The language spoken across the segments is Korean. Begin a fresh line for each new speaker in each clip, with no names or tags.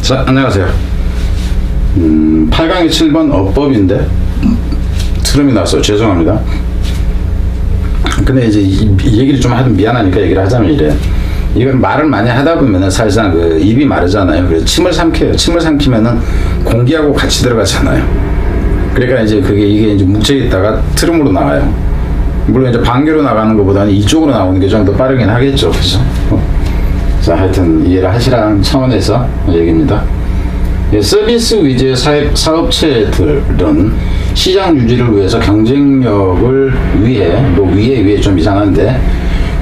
자, 안녕하세요. 8강의 7번 어법인데 트름이 나왔어요. 죄송합니다. 근데 이제 이 얘기를 좀 하면 미안하니까 얘기를 하자면 이래. 이건 말을 많이 하다 보면은 사실상 그 입이 마르잖아요. 그래서 침을 삼켜요. 침을 삼키면은 공기하고 같이 들어가잖아요. 그러니까 이제 이게 이제 묵혀있다가 있다가 트름으로 나와요. 물론 이제 반개로 나가는 것보다는 이쪽으로 나오는 게 좀 더 빠르긴 하겠죠. 그죠? 자, 하여튼 이해를 하시라는 차원에서 얘기입니다. 예, 서비스 위주의 사업체들은 시장 유지를 위해서 경쟁력을 위해, 뭐 위에 좀 이상한데,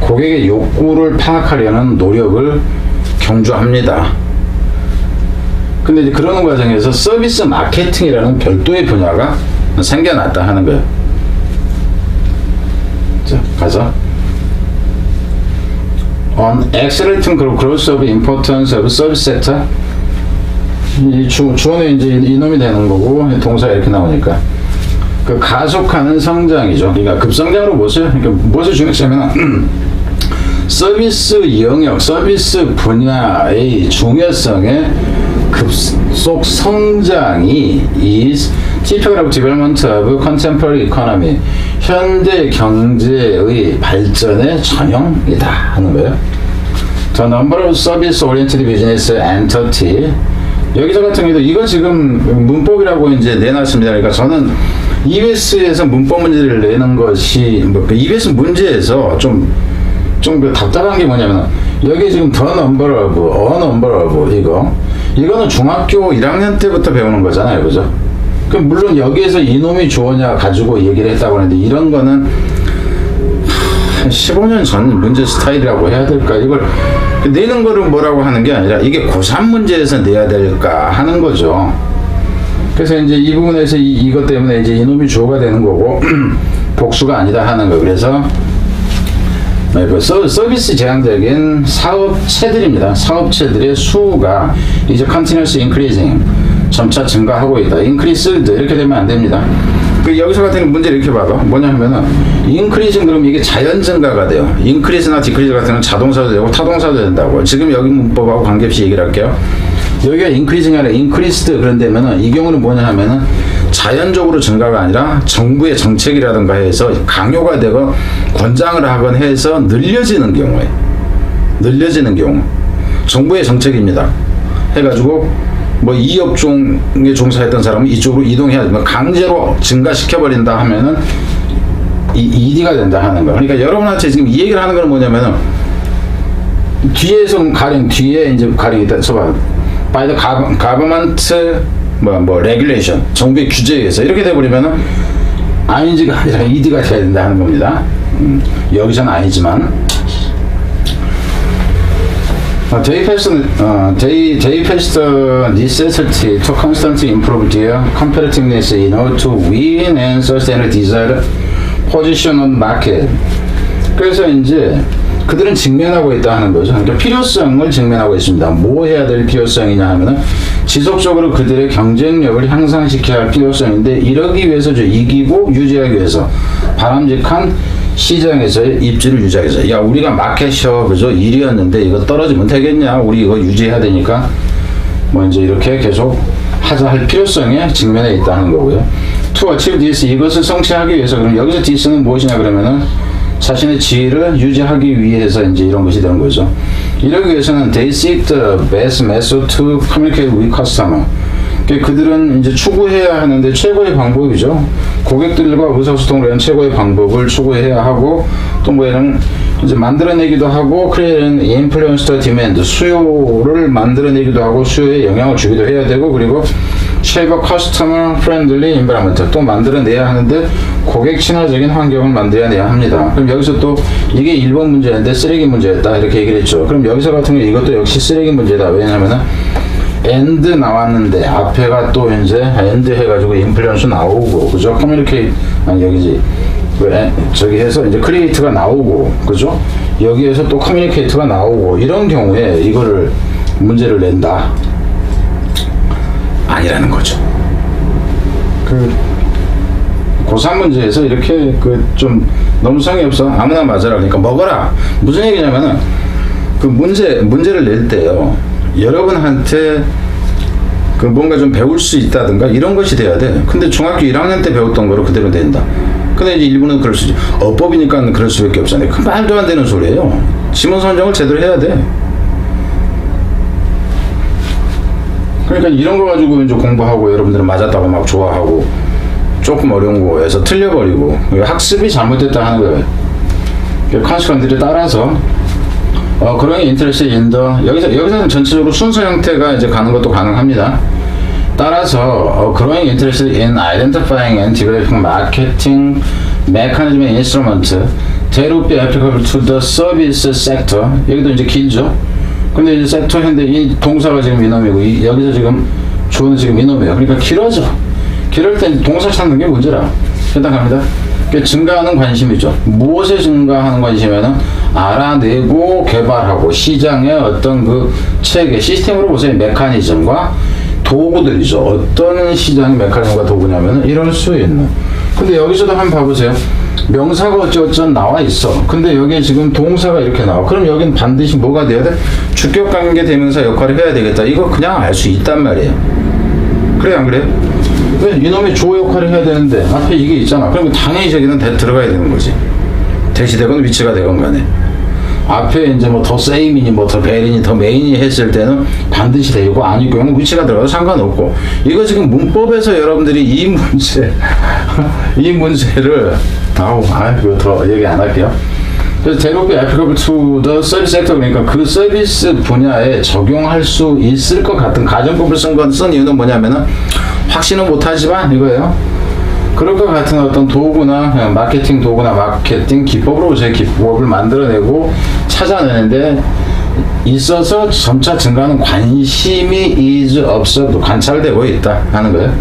고객의 욕구를 파악하려는 노력을 경주합니다. 근데 이제 그러는 과정에서 서비스 마케팅이라는 별도의 분야가 생겨났다 하는 거예요. 자, 가자. On accelerating growth of importance of service sector. 이 주어는 이제 이놈이 되는 거고, 동사가 이렇게 나오니까. 그 가속하는 성장이죠. 그러니까 급성장으로 무엇을 중요시하면, 서비스 영역, 서비스 분야의 중요성의 급속 성장이 is typical of development of contemporary economy. 현대 경제의 발전의 전형이다 하는 거예요. The number of service-oriented business entity. 여기서 같은 경우도 이거 지금 문법이라고 이제 내놨습니다. 그러니까 저는 EBS에서 문법 문제를 내는 것이 EBS 문제에서 좀 그 답답한 게 뭐냐면 여기 지금 the number of, a number of 이거는 중학교 1학년 때부터 배우는 거잖아요, 그죠? 그 물론 여기에서 이놈이 주어냐 가지고 얘기를 했다고 하는데 이런 거는 15년 전 문제 스타일이라고 해야 될까? 이걸 내는 거를 뭐라고 하는 게 아니라 이게 고3 문제에서 내야 될까 하는 거죠. 그래서 이제 이 부분에서 이것 때문에 이제 이놈이 주어가 되는 거고 복수가 아니다 하는 거. 그래서 서비스 제한적인 사업체들입니다. 사업체들의 수가 이제 continuous increasing, 점차 증가하고 있다. increased 이렇게 되면 안 됩니다. 여기서 같은 문제 이렇게 봐봐. 뭐냐면은 increasing 그러면 이게 자연 증가가 돼요. increase나 decrease 같은 건 자동사도 되고 타동사도 된다고. 지금 여기 문법하고 관계없이 얘기를 할게요. 여기가 increasing 아니라 increased 그런다면은 이 경우는 뭐냐 하면은 자연적으로 증가가 아니라 정부의 정책이라든가 해서 강요가 되고 권장을 하건 해서 늘려지는 경우에 정부의 정책입니다. 해가지고 뭐 이 업종에 종사했던 사람은 이쪽으로 이동해야 되면 강제로 증가시켜버린다 하면은 ED가 된다 하는 거. 그러니까 여러분한테 지금 이 얘기를 하는 건 뭐냐면은 뒤에서 가령 뒤에 이제 가령 일단 써봐. by the government regulation, 정부의 규제에 의해서 이렇게 돼버리면은 ING가 아니라 ED가 돼야 된다 하는 겁니다. 여기서는 아니지만 they faced the necessity to constantly improve their competitiveness in order to win and sustain a desired position on market. 그래서 이제 그들은 직면하고 있다 하는 거죠. 그러니까 필요성을 직면하고 있습니다. 뭐 해야 될 필요성이냐 하면은 지속적으로 그들의 경쟁력을 향상시켜야 할 필요성인데 이러기 위해서 이기고 유지하기 위해서 바람직한 시장에서의 입지를 유지하기 위해서 야 우리가 마켓이요 그죠 1위였는데 이거 떨어지면 되겠냐 우리 이거 유지해야 되니까 뭐 이제 이렇게 계속 하자 할 필요성에 직면해 있다는 거고요. To achieve this 이것을 성취하기 위해서 그럼 여기서 this는 무엇이냐 그러면은 자신의 지위를 유지하기 위해서 이제 이런 것이 되는 거죠. 이러기 위해서는 they seek the best method to communicate with customer. 그들은 이제 추구해야 하는데 최고의 방법이죠. 고객들과 의사소통을 위한 최고의 방법을 추구해야 하고 또 뭐 이런 이제 만들어내기도 하고 creating influence the demand 수요를 만들어내기도 하고 수요에 영향을 주기도 해야 되고 그리고 shape a customer friendly environment 또 만들어내야 하는데 고객 친화적인 환경을 만들어내야 합니다. 그럼 여기서 또 이게 1번 문제인데 쓰레기 문제였다 이렇게 얘기를 했죠. 그럼 여기서 같은 경우 이것도 역시 쓰레기 문제다. 왜냐면은 and 나왔는데 앞에가 또 이제 and 해가지고 인플루언스 나오고 그죠? 커뮤니케이트 아니 여기지 왜 저기 해서 이제 크리에이트가 나오고 그죠? 여기에서 또 커뮤니케이트가 나오고 이런 경우에 이거를 문제를 낸다 아니라는 거죠. 고3 문제에서 이렇게 좀 너무 성의 없어 아무나 맞아라 그러니까 먹어라 무슨 얘기냐면은 문제를 낼 때요 여러분한테 그 뭔가 좀 배울 수 있다든가 이런 것이 돼야 돼. 근데 중학교 1학년 때 배웠던 거로 그대로 된다. 근데 이제 일부는 그럴 수 있지. 어법이니까 그럴 수밖에 없잖아요. 그 말도 안 되는 소리예요. 지문 선정을 제대로 해야 돼. 그러니까 이런 거 가지고 이제 공부하고 여러분들은 맞았다고 막 좋아하고 조금 어려운 거에서 틀려버리고 학습이 잘못됐다 하는 거예요. 컨시퀀트를 따라서 growing interest in the 여기서는 전체적으로 순서 형태가 이제 가는 것도 가능합니다. 따라서 growing interest in identifying and developing marketing mechanism and instrument that would be applicable to the service sector. 여기도 이제 길죠. 근데 이제 섹터 현대 이 동사가 지금 이놈이고 여기서 지금 주어는 지금 이놈이에요. 그러니까 길어져. 길을 때 동사 찾는 게 문제라. 해당합니다. 증가하는 관심이죠. 무엇에 증가하는 관심에는 알아내고 개발하고 시장의 어떤 그 체계, 시스템으로 보세요. 메커니즘과 도구들이죠. 어떤 시장의 메커니즘과 도구냐면은 이럴 수 있는. 근데 여기서도 한번 봐보세요. 명사가 어쩌고저쩌고 나와 있어. 근데 여기에 지금 동사가 이렇게 나와. 그럼 여긴 반드시 뭐가 돼야 돼? 주격 관계 대명사 역할을 해야 되겠다. 이거 그냥 알 수 있단 말이에요. 그래 안 그래? 왜 이놈의 주어 역할을 해야 되는데 앞에 이게 있잖아. 그러면 당연히 저기는 들어가야 되는 거지. 대시되건 위치가 되건 간에. 앞에 이제 뭐 더 세이민이 뭐 더 베린이 더 메인이 했을 때는 반드시 되고 아니고 그냥 위치가 들어가도 상관없고. 이거 지금 문법에서 여러분들이 이 문제를 이거 더 얘기 안 할게요. 그래서 대놓고 applicable to the service sector, 그러니까 그 서비스 분야에 적용할 수 있을 것 같은 가정법을 쓴 이유는 뭐냐면은 확신은 못하지만 이거예요. 그럴 것 같은 어떤 도구나 마케팅 도구나 마케팅 기법으로 제 기법을 만들어내고 찾아내는데 있어서 점차 증가하는 관심이 is observed, 관찰되고 있다 하는 거예요.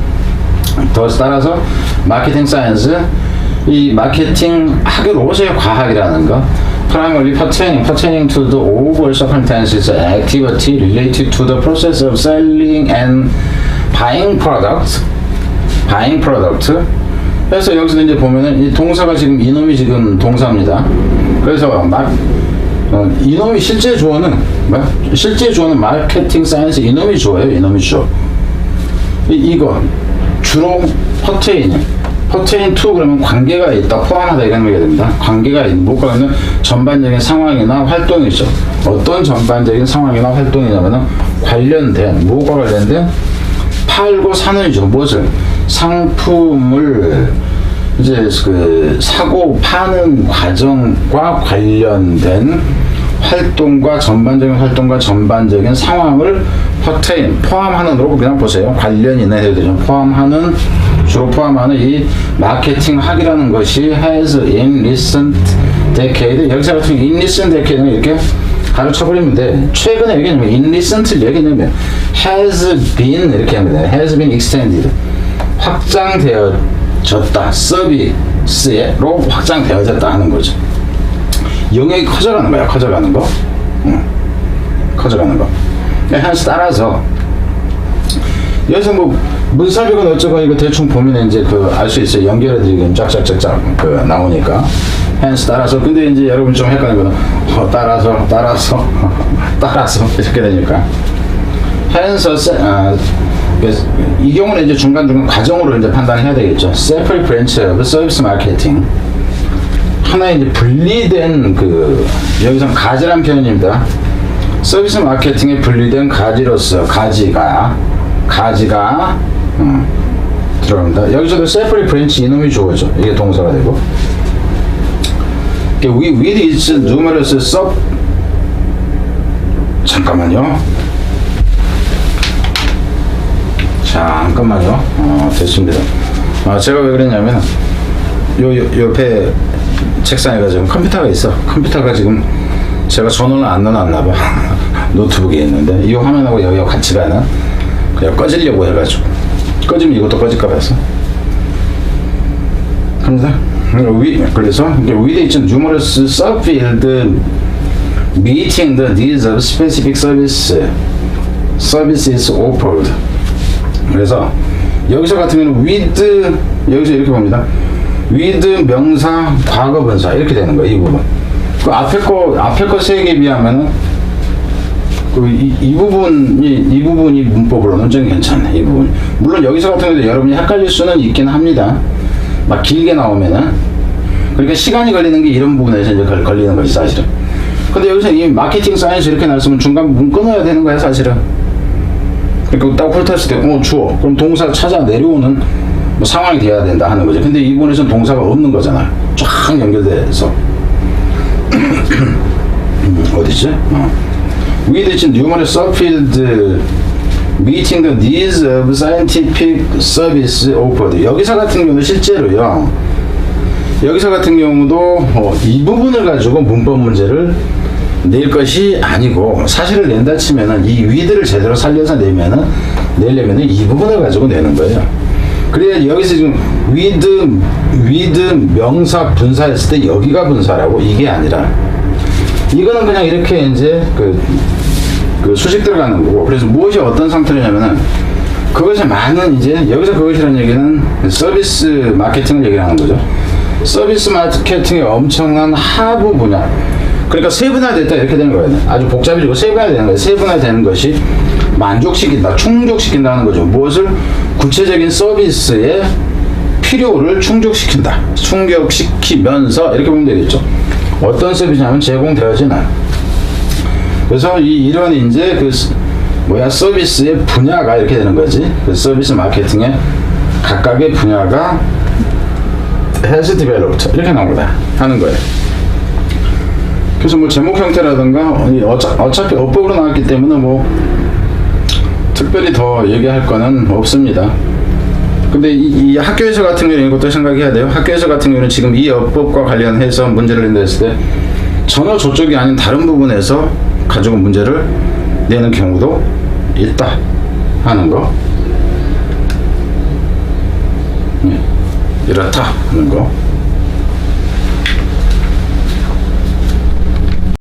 더 따라서 마케팅 사이언스, 이 마케팅 학으로서의 과학이라는 거, primarily pertaining to the overall circumstances activity related to the process of selling and buying product. 그래서 여기서 이제 보면은 이 동사가 지금 이놈이 지금 동사입니다. 그래서 이놈이 실제 주어는 마케팅 사이언스 이놈이 주어예요. 이놈이 주어. 이거 주로 pertain to 그러면 관계가 있다, 포함하다 이런 얘기가 됩니다. 관계가 있는 뭐가 있는 전반적인 상황이나 활동이죠. 어떤 전반적인 상황이나 활동이냐면은 관련된 뭐가 관련된 팔고 사는이죠. 무엇을? 상품을 이제 그 사고 파는 과정과 관련된 활동과 전반적인 상황을 pertain 포함하는으로 그냥 보세요. 관련이나 해도 되죠. 주로 포함하는 이 마케팅 학이라는 것이 has in recent decade, 여기서 같은 in recent decade는 이렇게 가르쳐버리면 돼. 최근에 얘기하면 in recent를 얘기하면 has been 이렇게 합니다. has been extended, 확장되어졌다, 서비스로 확장되어졌다 하는 거죠. 영역이 커져가는 거야. 커져가는 거. hence 따라서 여기서 뭐 문사벽은 어쩌고 이거 대충 보면 이제 알 수 있어요. 연결해드리면 쫙쫙쫙쫙 나오니까. hence 따라서. 근데 이제 여러분 좀 헷갈리는 거는 따라서 이렇게 되니까. hence 이 경우는 이제 중간중간 과정으로 이제 판단해야 되겠죠. separate branch of service marketing. 하나의 이제 분리된 여기서 가지란 표현입니다. 서비스 마케팅에 분리된 가지로서 가지가 들어갑니다. 여기서도 separate branch 이놈이 주어져. 이게 동사가 되고. with its numerous sub 잠깐만요. 됐습니다. 제가 왜 그랬냐면 옆에 책상에 지금 컴퓨터가 있어. 컴퓨터가 지금 제가 전원을 안 넣어놨나봐. 노트북에 있는데 이 화면하고 여기가 같이 가는, 그냥 꺼지려고 해가지고 꺼지면 이것도 꺼질까 봐서. 그래서 with its numerous subfield meeting the needs of specific services offered. 그래서 여기서 같은 경우는 with, 여기서 이렇게 봅니다. with 명사 과거분사 이렇게 되는 거예요. 이 부분. 그 앞에 거 세 개에 비하면은 이 부분이 문법으로는 좀 괜찮네. 이 부분. 물론 여기서 같은 경우도 여러분이 헷갈릴 수는 있긴 합니다. 막 길게 나오면은. 그러니까 시간이 걸리는 게 이런 부분에서 이제 걸리는 거지, 사실은. 근데 여기서 이 마케팅 사이언스 이렇게 나왔으면 중간 부분 끊어야 되는 거야, 사실은. 그러니까 딱 훑었을 때, 주어. 그럼 동사 찾아 내려오는 뭐 상황이 돼야 된다 하는 거죠. 근데 이 부분에서는 동사가 없는 거잖아요. 쫙 연결돼서. 어디지? With numerous subfield meeting the needs of scientific service offered. 여기서 같은 경우는 실제로요. 여기서 같은 경우도 이 부분을 가지고 문법 문제를 낼 것이 아니고 사실을 낸다 치면은 이 with를 제대로 살려서 내려면은 이 부분을 가지고 내는 거예요. 그래야 여기서 지금 with 명사 분사했을 때 여기가 분사라고 이게 아니라 이거는 그냥 이렇게 이제 그 수식 들어가는 거고 그래서 무엇이 어떤 상태냐면은 그것이 많은 이제 여기서 그것이라는 얘기는 서비스 마케팅을 얘기하는 거죠. 서비스 마케팅의 엄청난 하부 분야. 그러니까 세분화됐다 이렇게 되는 거예요. 아주 복잡해지고 세분화되는 거예요. 세분화되는 것이 만족시킨다, 충족시킨다는 거죠. 무엇을 구체적인 서비스의 필요를 충족시킨다. 충족시키면서 이렇게 보면 되겠죠. 어떤 서비스냐면 제공되어지는. 그래서 이런 이제 서비스의 분야가 이렇게 되는 거지. 그 서비스 마케팅의 각각의 분야가 has developed 이렇게 나오다 하는 거예요. 그래서 뭐 제목 형태라든가 어차피 어법으로 나왔기 때문에 뭐 특별히 더 얘기할 거는 없습니다. 근데 이 학교에서 같은 경우는 이것도 생각해야 돼요. 학교에서 같은 경우는 지금 이 어법과 관련해서 문제를 낸다 했을 때 전혀 저쪽이 아닌 다른 부분에서 가지고 문제를 내는 경우도 있다 하는 거. 이렇다 하는 거.